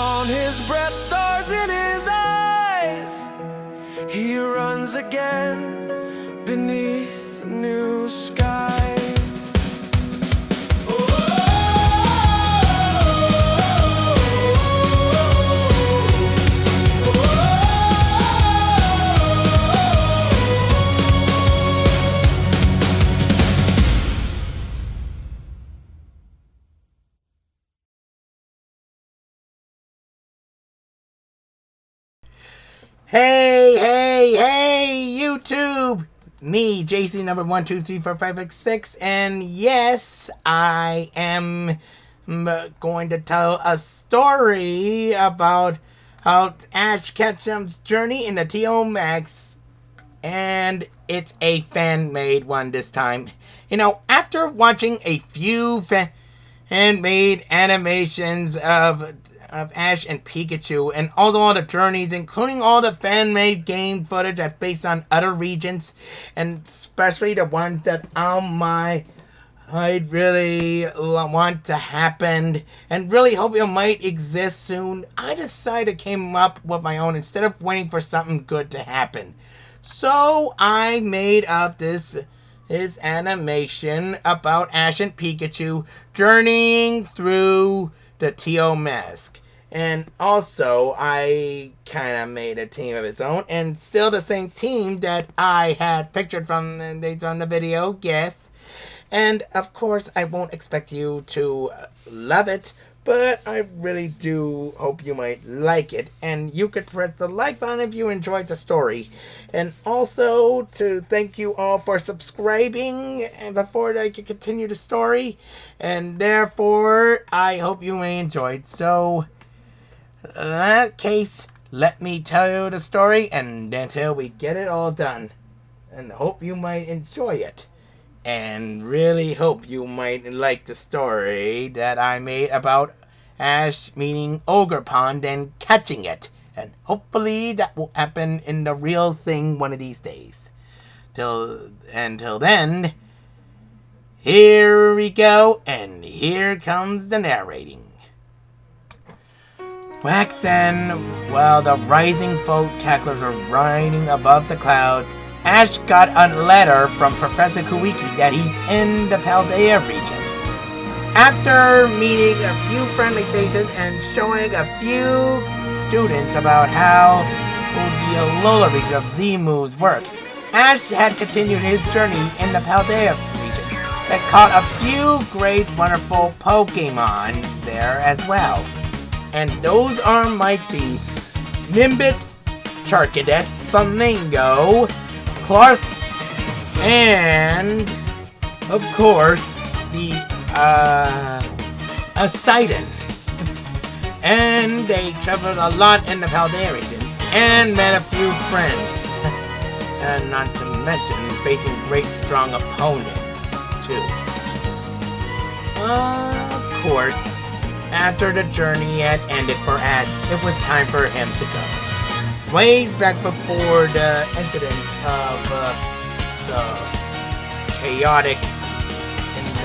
on his breath, stars in his eyes. He runs again beneath the new sky. Hey, YouTube! Me, JC number 1234566, and yes, I am going to tell a story about how Ash Ketchum's journey in the Teo Mask, and it's a fan-made one this time. You know, after watching a few fan-made animations of Ash and Pikachu, and all the journeys, including all the fan-made game footage that's based on other regions, and especially the ones that I'd really want to happen, and really hope it might exist soon, I decided to came up with my own instead of waiting for something good to happen. So I made up this animation about Ash and Pikachu journeying through the Teo Mask. And also, I kind of made a team of its own, and still the same team that I had pictured from the video, yes. And, of course, I won't expect you to love it, but I really do hope you might like it. And you could press the like button if you enjoyed the story. And also, to thank you all for subscribing and before I can continue the story. And therefore, I hope you may enjoy it. So, in that case, let me tell you the story and until we get it all done. And hope you might enjoy it. And really hope you might like the story that I made about Ash meeting Ogepon and catching it. And hopefully that will happen in the real thing one of these days. Until then, here we go, and here comes the narrating. Back then, while the rising folk tacklers were riding above the clouds, Ash got a letter from Professor Kuiki that he's in the Paldea region. After meeting a few friendly faces and showing a few students about how the Alola region of Z-moves work, Ash had continued his journey in the Paldea region and caught a few great, wonderful Pokémon there as well. And those might be Nimbit, Charcadet, Flamingo, Clark, and, of course, the, Sidon. And they traveled a lot in the Paldea region, and met a few friends. And not to mention, facing great strong opponents, too. Of course, after the journey had ended for Ash, it was time for him to go. Way back before the incidents of the chaotic and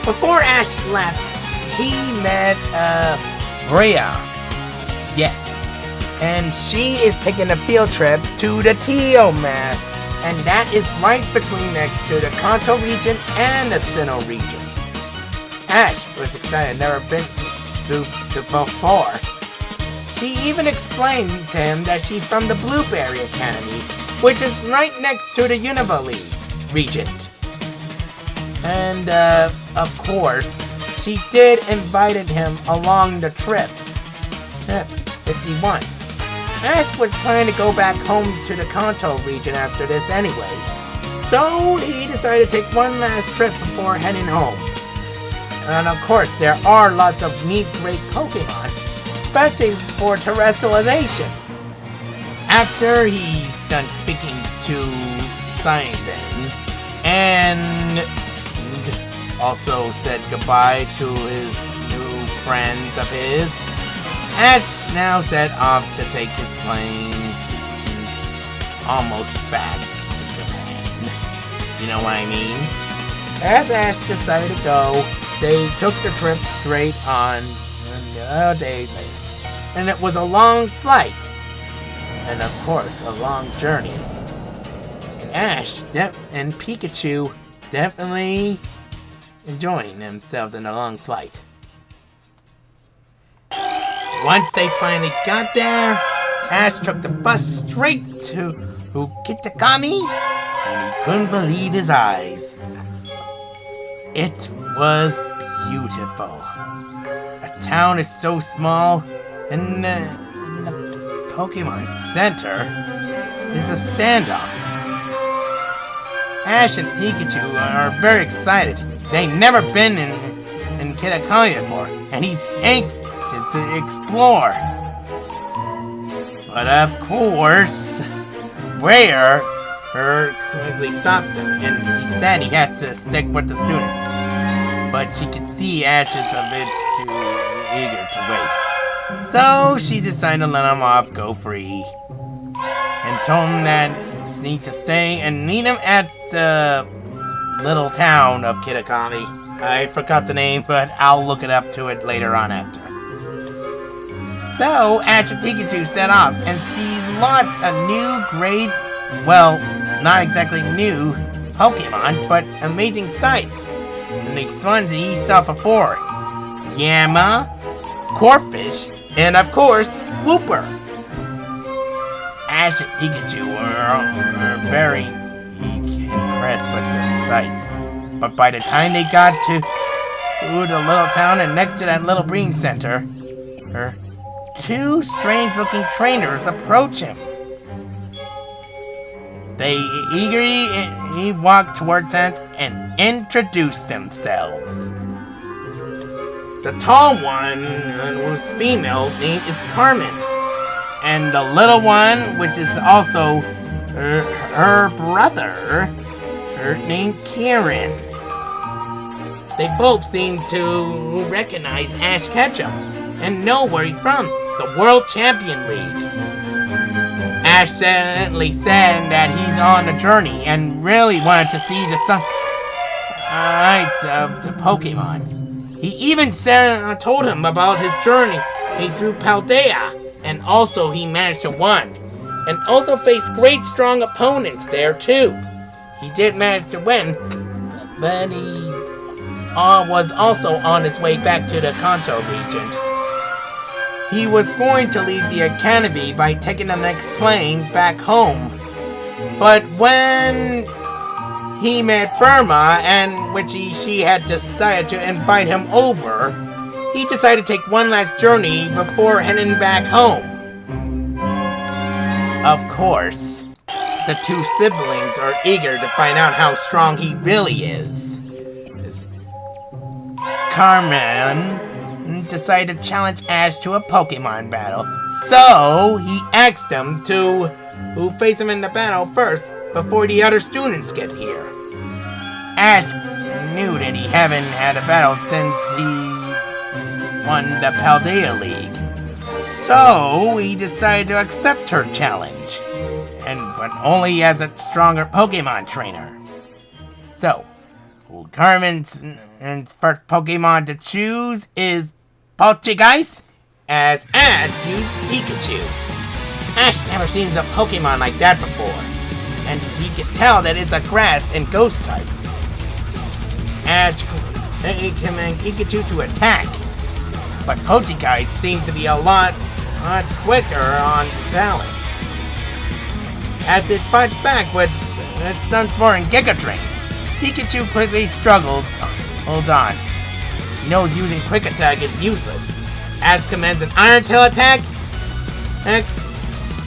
before Ash left, he met Rhea. Yes, and she is taking a field trip to the Teo Mask, and that is right between next to the Kanto region and the Sinnoh region. Ash was excited, never been to before. She even explained to him that she's from the Blueberry Academy, which is right next to the Univali region. And, of course, she did invite him along the trip, if he wants. Ash was planning to go back home to the Kanto region after this anyway, so he decided to take one last trip before heading home. And of course, there are lots of neat, great Pokemon, especially for terrestrialization. After he's done speaking to Sidon, and also said goodbye to his new friends of his, Ash now set off to take his plane almost back to Japan. You know what I mean? As Ash decided to go, they took the trip straight on a day later. And it was a long flight. And of course, a long journey. And Ash and Pikachu definitely enjoying themselves in a long flight. Once they finally got there, Ash took the bus straight to Kitakami, and he couldn't believe his eyes. It was beautiful. A town is so small, and the Pokemon Center is a standoff. Ash and Pikachu are very excited. They've never been in Kitakami before, and he's anxious to explore. But of course, Rare quickly stops him, and he said he had to stick with the students. But she could see Ash is a bit too eager to wait. So she decided to let him off go free, and told him that he needs to stay and meet him at the little town of Kitakami. I forgot the name, but I'll look it up to it later on after. So, Ash and Pikachu set off and see lots of new, great, well, not exactly new Pokemon, but amazing sights. And these ones that he saw before. Yama, Corphish, and of course, Wooper. Ash and Pikachu were very impressed with the sights. But by the time they got to the little town and next to that little breeding center, two strange-looking trainers approach him. They eagerly walk towards him and introduce themselves. The tall one, who's female, name is Carmen. And the little one, which is also her brother, named Kieran. They both seem to recognize Ash Ketchum and know where he's from, the World Champion League. Ash certainly said that he's on a journey and really wanted to see the sights of the Pokemon. He even told him about his journey through Paldea, and also he managed to win, and also faced great strong opponents there too. He did manage to win, but he was also on his way back to the Kanto region. He was going to leave the academy by taking the next plane back home. But when he met Burma, and which she had decided to invite him over, he decided to take one last journey before heading back home. Of course, the two siblings are eager to find out how strong he really is. Carmen decided to challenge Ash to a Pokemon battle, so he asked him to face him in the battle first before the other students get here. Ash knew that he hadn't had a battle since he won the Paldea League, so he decided to accept her challenge, but only as a stronger Pokemon trainer. So, Carmen's first Pokemon to choose is Poltergeist, as Ash used Pikachu. Ash never seen a Pokemon like that before, and he could tell that it's a grass and ghost type. Ash commanded Pikachu to attack, but Poltergeist seemed to be a lot quicker on balance. As it fights back with its Sunspore and Giga Drain, Pikachu quickly holds on. He knows using Quick Attack is useless. Ash commands an Iron Tail attack.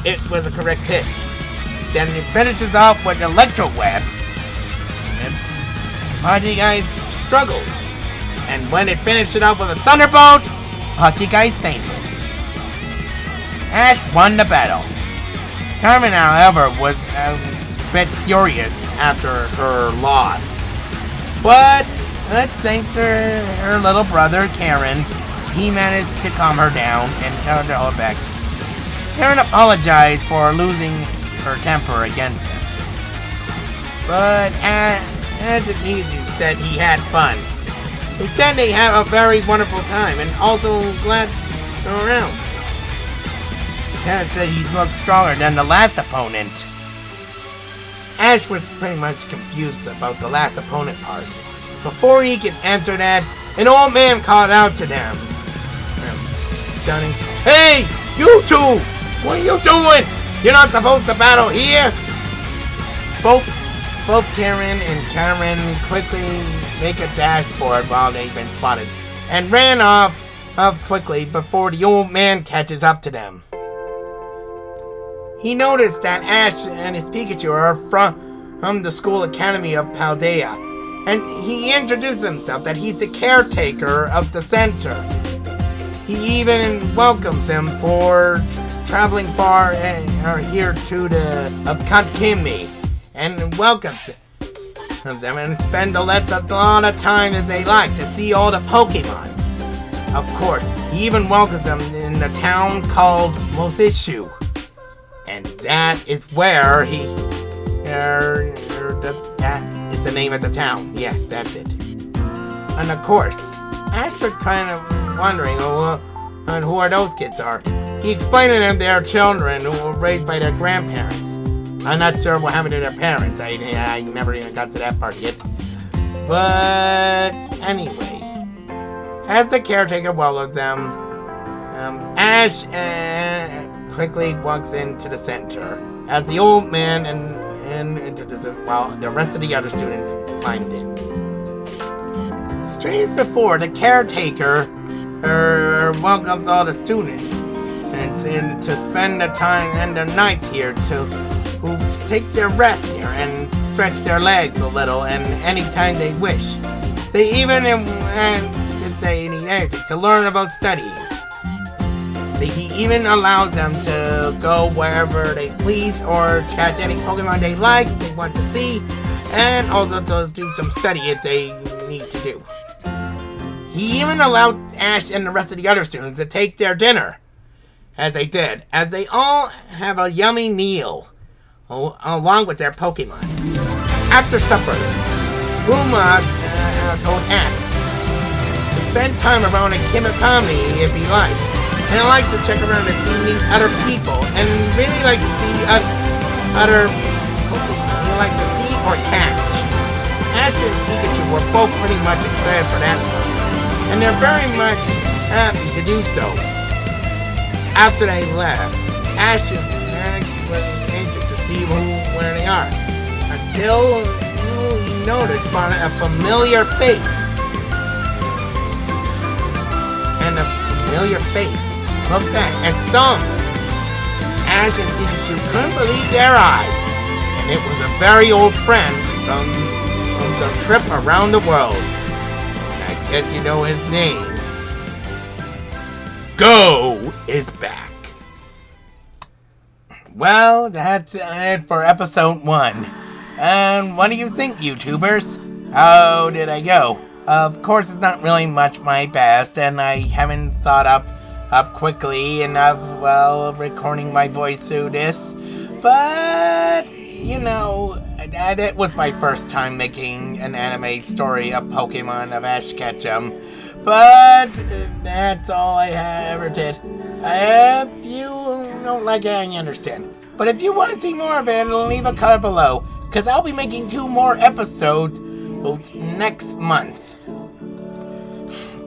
It was a correct hit. Then it finishes off with Electro Web. And Poltergeist struggled. And when it finished it off with a Thunderbolt, Poltergeist fainted. Ash won the battle. Carmen, however, was a bit furious after her loss. But thanks to her little brother, Karen, he managed to calm her down and tell her back. Karen apologized for losing her temper against him. But as he said, he had fun. They said they have a very wonderful time and also glad they're around. Parents said he looked stronger than the last opponent. Ash was pretty much confused about the last opponent part. Before he could answer that, an old man called out to them, shouting, "Hey, you two! What are you doing? You're not supposed to battle here!" Both Karen and Cameron quickly make a dash for it while they've been spotted, and ran off quickly before the old man catches up to them. He noticed that Ash and his Pikachu are from the school academy of Paldea, and he introduced himself that he's the caretaker of the center. He even welcomes him for traveling far here to the of Katkimi, and welcomes them and spend a lot of time as they like to see all the Pokemon. Of course, he even welcomes them in the town called Mosishu. And that is where that is the name of the town. Yeah, that's it. And of course, Ash was kind of wondering who are those kids are. He explained to them they're children who were raised by their grandparents. I'm not sure what happened to their parents. I never even got to that part yet. But anyway, as the caretaker welcomes them, Ash quickly walks into the center as the old man while the rest of the other students climbed in. Straight as before, the caretaker welcomes all the students and to spend the time and the nights here to take their rest here and stretch their legs a little, and anytime they wish. They even, if they need anything, to learn about studying. He even allows them to go wherever they please or catch any Pokemon they like, they want to see, and also to do some study if they need to do. He even allowed Ash and the rest of the other students to take their dinner, as they did, as they all have a yummy meal, along with their Pokemon. After supper, Ruma told Ash to spend time around a Kimakami if he likes. And I like to check around and meet other people, and really like to see other Pokemon you like to see or catch. Ash and Pikachu were both pretty much excited for that one, and they're very much happy to do so. After they left, Ash was anxious to see where they are, until he noticed a familiar face. And a familiar face looked back and saw him. Ash and Pikachu couldn't believe their eyes, and it was a very old friend from the trip around the world. I guess you know his name. Go is back. Well, that's it for episode 1. And what do you think, YouTubers? How did I go? Of course, it's not really much my best, and I haven't thought up quickly enough while recording my voice through this. But, you know, it was my first time making an anime story of Pokemon of Ash Ketchum. But that's all I ever did. If you don't like it, I understand. But if you want to see more of it, leave a comment below, because I'll be making 2 more episodes next month.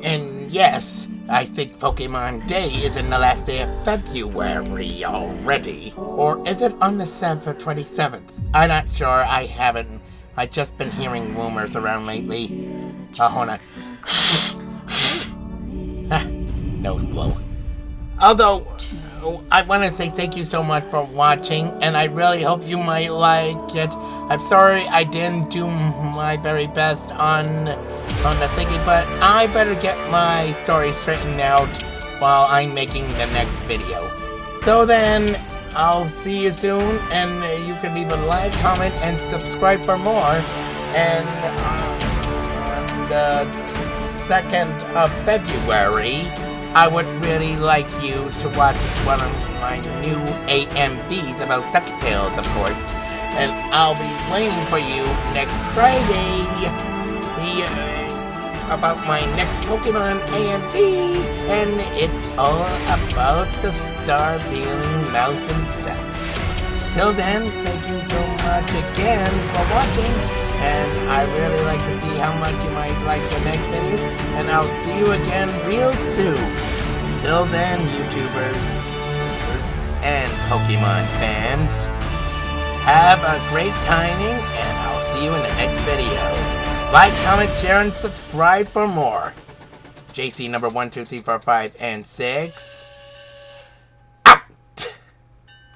And yes, I think Pokemon Day is in the last day of February already. Or is it on the 27th? I'm not sure. I just been hearing rumors around lately. Hold on. Nose blow. Although, I want to say thank you so much for watching, and I really hope you might like it. I'm sorry I didn't do my very best on the thingy, but I better get my story straightened out while I'm making the next video. So then, I'll see you soon, and you can leave a like, comment, and subscribe for more. And on the 2nd of February, I would really like you to watch one of my new AMVs about DuckTales, of course. And I'll be waiting for you next Friday. about my next Pokemon A and B, and it's all about the star-feeling mouse himself. Till then, thank you so much again for watching, and I really like to see how much you might like the next video, and I'll see you again real soon. Till then, YouTubers and Pokemon fans, have a great timing, and I'll see you in the next video. Like, comment, share, and subscribe for more. JC number 1, 2, 3, 4, 5, and 6.